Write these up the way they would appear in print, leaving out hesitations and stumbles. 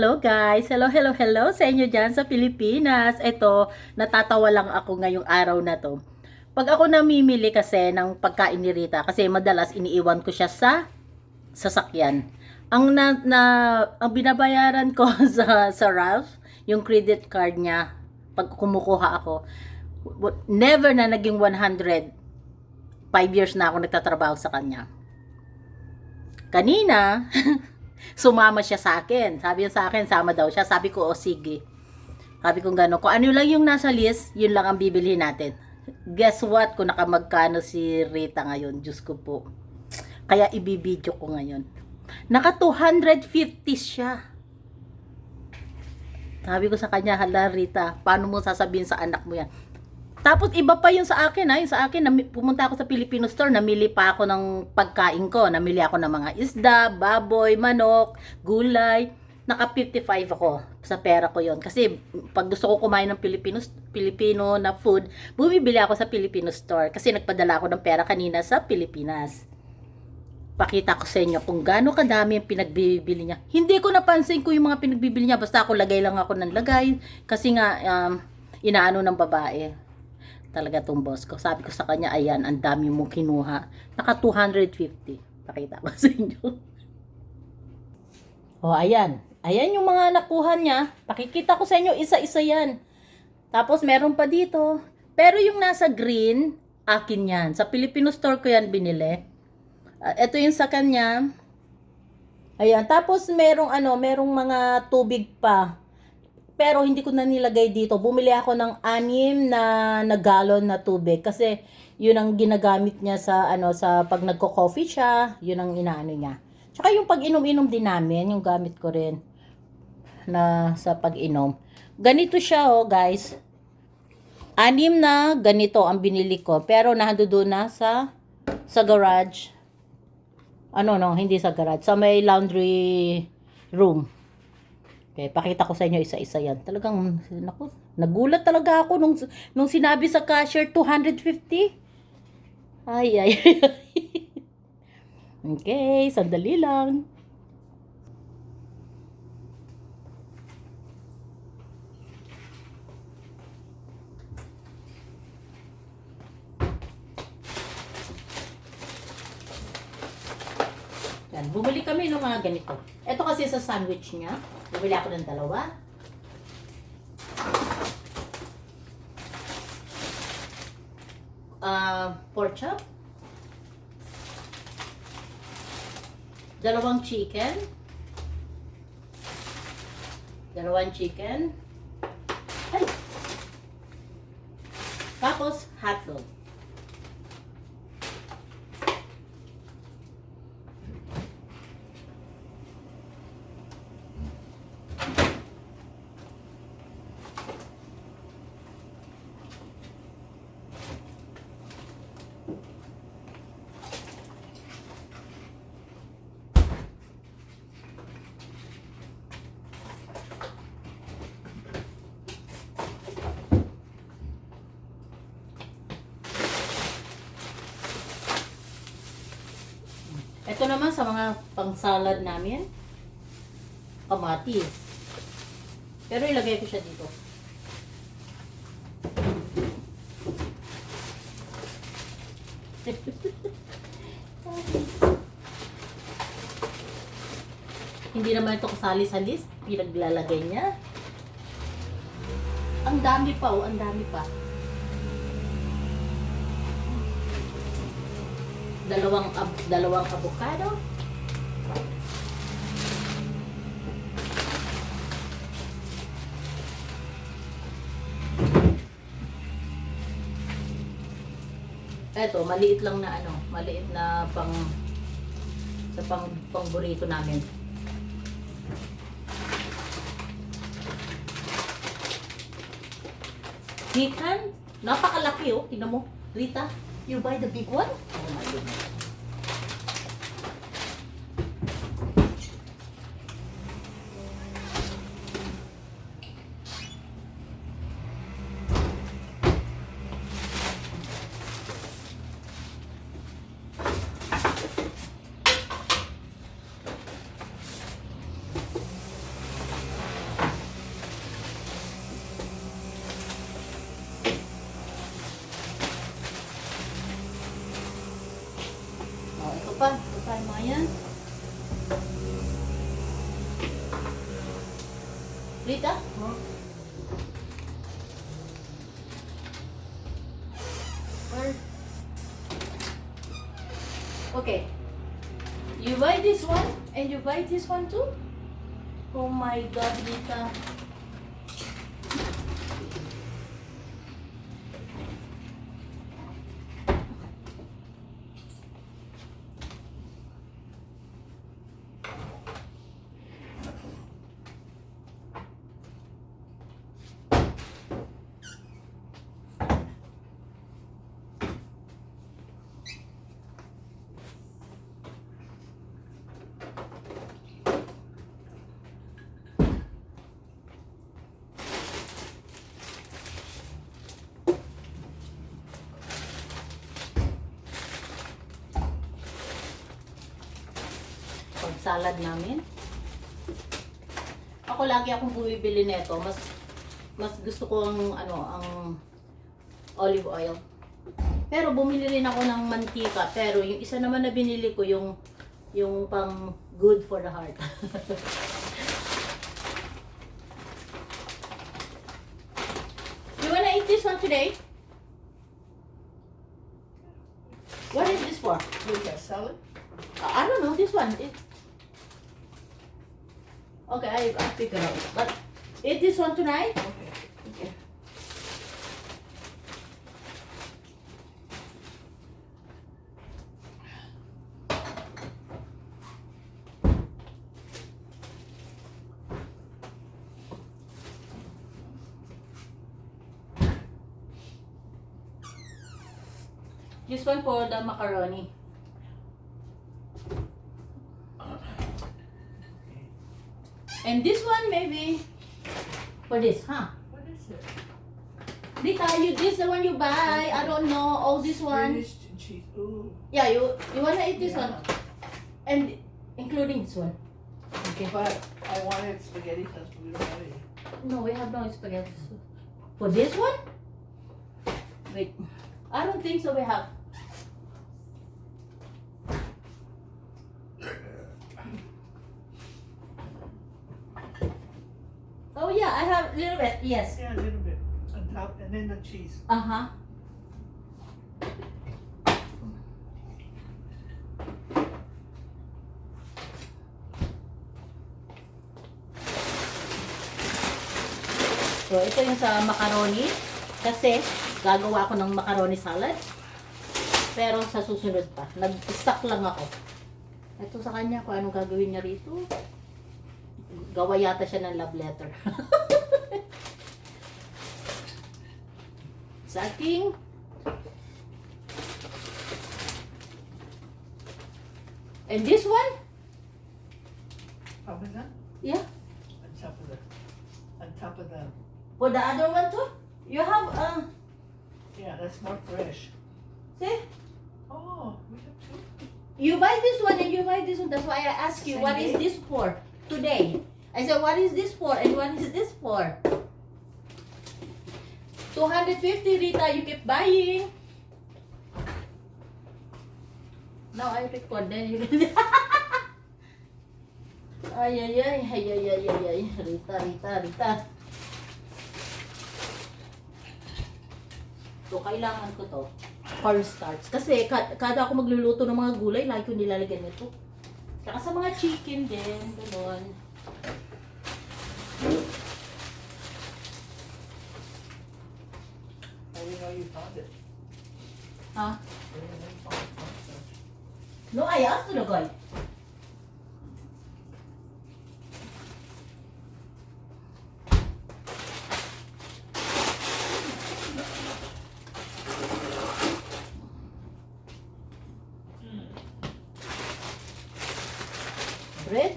Hello guys! Hello sa inyo dyan sa Pilipinas. Ito, natatawa lang ako ngayong araw na to. Pag ako namimili kasi ng pagkain ni Rita, kasi madalas iniiwan ko siya sa sasakyan. Ang binabayaran ko sa Ralph, yung credit card niya, pag kumukuha ako, never na naging 100. 5 years na ako nagtatrabaho sa kanya. Kanina, sumama siya sa akin. Sabi niya sa akin, sama daw siya. Sabi ko, o sige. Sabi ko gano'n. Kung ano lang yung nasa list, yun lang ang bibilhin natin. Guess what? Kung nakamagkano si Rita ngayon. Diyos ko po. Kaya ibibidyo ko ngayon. Naka 250 siya. Sabi ko sa kanya, hala Rita, paano mo sasabihin sa anak mo yan? Tapos iba pa yung sa akin, yung sa akin, pumunta ako sa Filipino store, namili pa ako ng pagkain ko. Namili ako ng mga isda, baboy, manok, gulay. Naka 55 ako sa pera ko yon. Kasi pag gusto ko kumain ng Filipino na food, bumibili ako sa Filipino store. Kasi nagpadala ako ng pera kanina sa Pilipinas. Pakita ko sa inyo kung gaano kadami yung pinagbibili niya. Hindi ko napansin ko yung mga pinagbibili niya. Basta ako lagay lang ako ng lagay. Kasi nga, inaano ng babae. Talaga tong boss ko. Sabi ko sa kanya, ayan, ang dami mong kinuha. Naka 250. Pakita ko sa inyo. O, ayan. Ayan yung mga nakuha niya. Pakikita ko sa inyo, isa-isa yan. Tapos, meron pa dito. Pero yung nasa green, akin yan. Sa Filipino store ko yan binili. Ito yung sa kanya. Ayan. Tapos, merong mga tubig pa. Pero hindi ko na nilagay dito. Bumili ako ng 6 na galon na tubig kasi yun ang ginagamit niya sa pag nagko-coffee siya, yun ang inaano niya. Tsaka yung pag-inom-inom din namin, yung gamit ko rin na sa pag-inom. Ganito siya guys. 6 na ganito ang binili ko, pero nandoon na sa garage. Hindi sa garage, sa may laundry room. Okay, pakita ko sa inyo isa-isa yan. Talagang, naku, nagulat talaga ako nung sinabi sa cashier, 250. Ay. Okay, sandali lang. Yan, bumili kami ng mga ganito. Ito kasi sa sandwich niya. Bumili ako ng 2. Pork chop. 2 chicken. 2 chicken. Ay! Tapos, hotdog. Ito naman sa mga pang-salad namin, kamatis. Pero ilagay ko siya dito. Hindi naman ito kasali sa list, pinaglalagay niya. Ang dami pa, ang dami pa. 2 avocado. Eto, maliit lang na maliit na pang burrito namin. Chicken, napakalaki tingnan mo. Rita, you buy the big one? Oh my goodness. pa. Ito pa yung mga yan. Rita? Huh? Where? Okay. You buy this one and you buy this one too? Oh my God, Rita. Pag salad namin. Ako lagi akong bumibili nito. Mas gusto ko ang olive oil. Pero bumili rin ako ng mantika. Pero yung isa naman na binili ko yung pang good for the heart. You wanna eat this one today? What is this for? What's that, salad? I don't know, this one. Okay, I pick it up. But eat this one tonight? Okay. Okay. This one for the macaroni. And this one maybe for this, huh? What is it? Rita, this the one you buy. I don't know. All this one. British cheese. Ooh. Yeah, you wanna eat this Yeah. one, and including this one. Okay. But I wanted spaghetti sauce, but we don't have any. No, we have no spaghetti. For this one? Wait, I don't think so. We have. Oh yeah, I have a little bit. Yes. Yeah, a little bit on top, and then the cheese. Uh-huh. So, ito yung sa macaroni. Kasi, gagawa ako ng macaroni salad. Pero sa susunod pa. Nag-stock lang ako. Ito sa kanya, kung anong gagawin niya rito. Gawa yata siya ng love letter. Sa aking and this one? Parmesan Yeah. on top of the, on top of the. For the other one too? You have, Yeah, that's more fresh. see? Oh, we have two. You buy this one and you buy this one. That's why I ask you, Same what is day? this for today? I said, what is this for and what is this for? 250, Rita, you keep buying. Now I record, then you can... Ay, ay, ay, ay, ay, ay, ay, ay, Rita, Rita, Rita. So, kailangan ko to. Cornstarch. Kasi, kada ako magluluto ng mga gulay, lagi ko nilalagyan nito. Saka sa mga chicken din, gano'n. I didn't know you found it. Ha? I didn't know you found cornstarch. No, I asked the guy. Bread.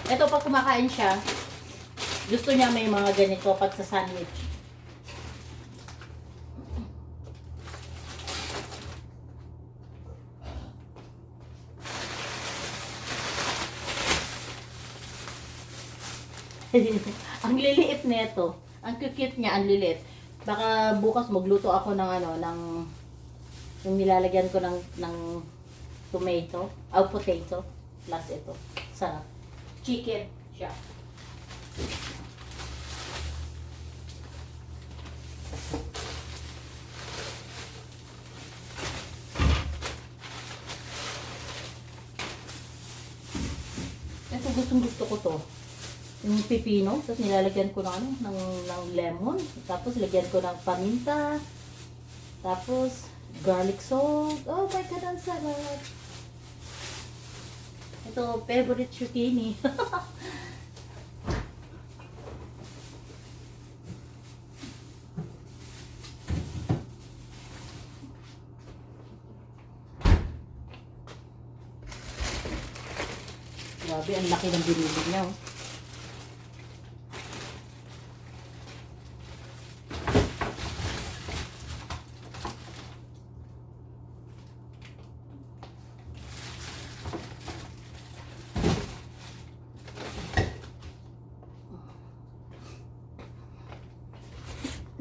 Ito, pag kumakain siya, gusto niya may mga ganito pag sa sandwich. Ang liliit nito. Ang cute niya, ang liliit. Baka bukas magluto ako ng Yung nilalagyan ko ng tomato, potato, plus ito. Sarap. Chicken siya. Ito gusto ko to. Yung pipino, tapos nilalagyan ko ng lemon, tapos lagyan ko ng paminta, tapos garlic salt. Oh my God, ang sarap. Ito, favorite zucchini. Grabe, ang laki ng binili niya. Oh.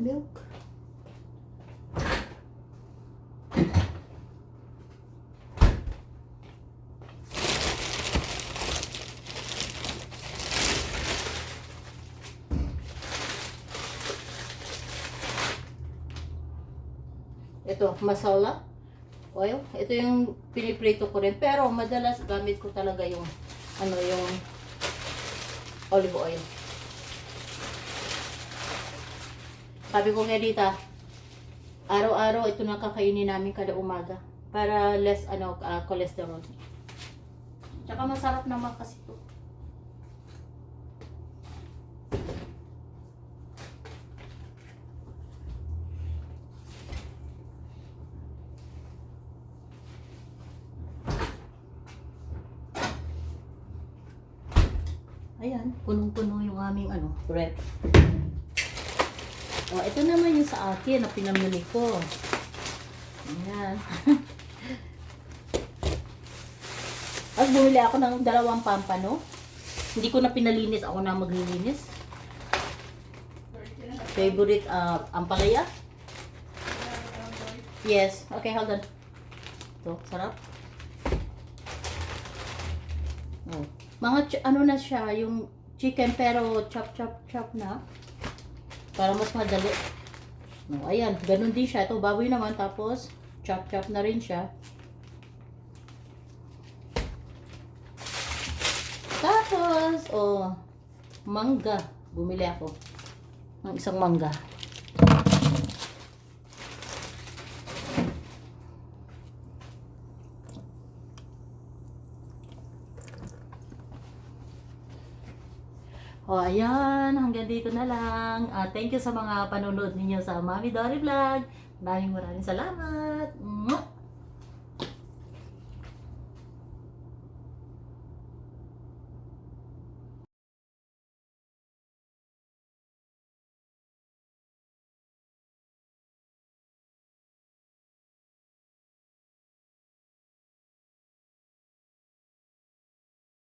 Milk. Ito, masala oil. Ito yung piniprito ko rin. Pero madalas gamit ko talaga yung yung olive oil. Sabi ko kay Rita, araw-araw ito na kakainin namin kada umaga para less cholesterol. Tsaka masarap naman kasi ito. Ayan, punong-puno yung aming rep. Oh, ito naman yung sa akin na pinamili ko. Ayan. At bumili ako ng 2 pampano. Hindi ko na pinalinis, ako na maglilinis. Favorite ampalaya? Yes. Okay, hold on. Ito, sarap. Oh. Mga na siya, yung chicken pero chop na. Para mas madali. No, ayan, ganun din siya. Ito, baboy naman. Tapos, chop na rin siya. Tapos, mangga. Bumili ako ng isang mangga. O, ayan. Hanggang dito na lang. Thank you sa mga panonood ninyo sa Mami Dory Vlog. Maraming salamat. Mwah!